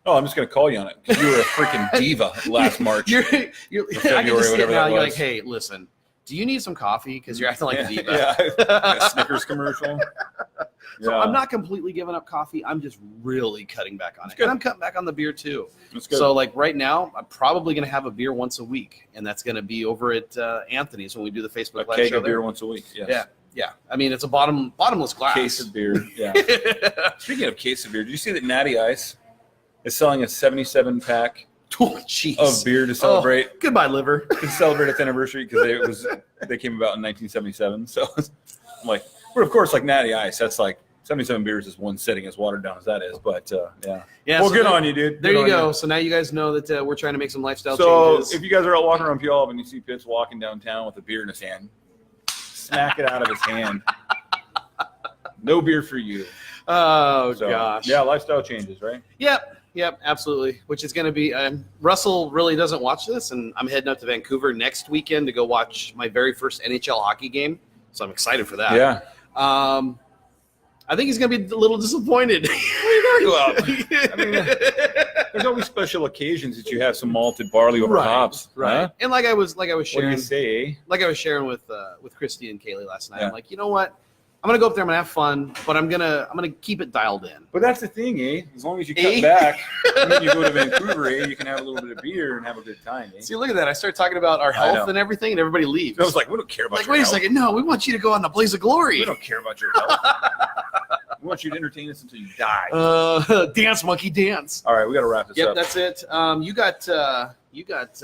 I'm just going to call you on it because you were a freaking diva last March. I can just sit whatever now. that You're was. like, hey, listen, do you need some coffee? Because you're acting like a diva. Yeah. Snickers commercial. So I'm not completely giving up coffee. I'm just really cutting back on it. Good. And I'm cutting back on the beer too. That's good. So like right now, I'm probably going to have a beer once a week. And that's going to be over at Anthony's when we do the Facebook Live keg show of beer there. once a week. Yes. Yeah. I mean, it's a bottomless glass. Case of beer. Yeah. Speaking of case of beer, did you see that Natty Ice is selling a 77-pack Oh, jeez. of beer to celebrate? Oh, goodbye, liver. To celebrate its anniversary because they came about in 1977. So I'm like, but of course, like Natty Ice, that's like 77 beers is one sitting, as watered down as that is. But yeah. Well, so good on you, dude. There Good you on go. So now you guys know that we're trying to make some lifestyle So changes. if you guys are out walking around Puyallup and you see Pitts walking downtown with a beer in his hand, smack it out of his hand. No beer for you. Oh, So, gosh. Yeah, lifestyle changes, right? Yep, absolutely. Which is going to be Russell really doesn't watch this, and I'm heading up to Vancouver next weekend to go watch my very first NHL hockey game. So I'm excited for that. Yeah. I think he's going to be a little disappointed. Well, I mean, there's always special occasions that you have some malted barley over hops, right? Huh? And like I was What do sharing, you say? Eh? like I was sharing with Christy and Kaylee last night. Yeah. I'm like, you know what? I'm gonna go up there. I'm gonna have fun, but I'm gonna keep it dialed in. But that's the thing, eh? As long as you cut Eh? back, and then you go to Vancouver, eh? You can have a little bit of beer and have a good time, eh? See, look at that. I started talking about our I health know. and everything, and everybody leaves. I was like, we don't care about like, your wait health. a second. No, we want you to go on the blaze of glory. We don't care about your health. We want you to entertain us until you die. Dance, monkey, dance. All right, we got to wrap this Yep, up. that's it. You got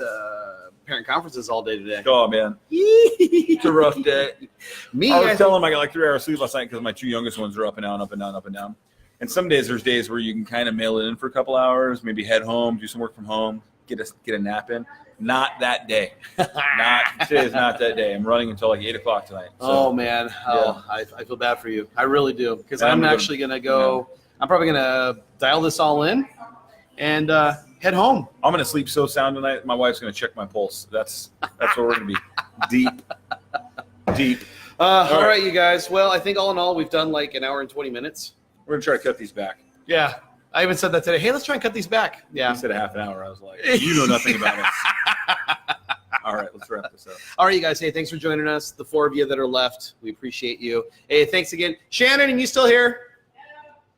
parent conferences all day today. Oh, man. It's a rough day. Me, I was telling them I got like 3 hours sleep last night because my 2 youngest ones are up and down, up and down, up and down. And some days there's days where you can kind of mail it in for a couple hours, maybe head home, do some work from home, get a nap in. Not that day. Today is not that day. I'm running until like 8 o'clock tonight. So, oh man, I feel bad for you. I really do, because I'm actually gonna go. I'm probably gonna dial this all in and head home. I'm gonna sleep so sound tonight. My wife's gonna check my pulse. That's where we're gonna be. Deep. All right, you guys. Well, I think all in all, we've done like an hour and 20 minutes. We're gonna try to cut these back. Yeah, I even said that today. Hey, let's try and cut these back. Yeah. Instead of half an hour, I was like, you know nothing about it. All right, let's wrap this up. All right, you guys. Hey, thanks for joining us. The 4 of you that are left, we appreciate you. Hey, thanks again. Shannon, are you still here?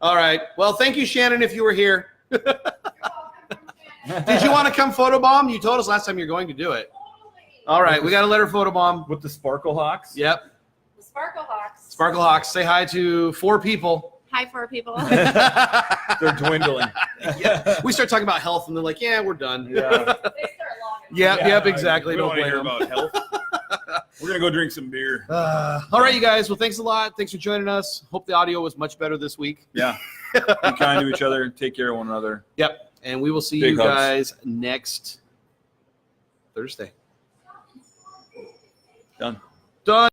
All right. Well, thank you, Shannon, if you were here. Did you want to come photobomb? You told us last time you're going to do it. All right, we got to let her photobomb. With the Sparkle Hawks? Yep. The Sparkle Hawks. Sparkle Hawks, say hi to 4 people. Hi, 4 people. They're dwindling. Yeah. We start talking about health, and they're like, yeah, we're done. Yeah. They start logging. Yep, exactly. We Don't want to blame hear them. about health. We're going to go drink some beer. All right, you guys. Well, thanks a lot. Thanks for joining us. Hope the audio was much better this week. Yeah. Be kind to each other. Take care of one another. Yep. And we will see Big you hugs. guys next Thursday. Done. Done.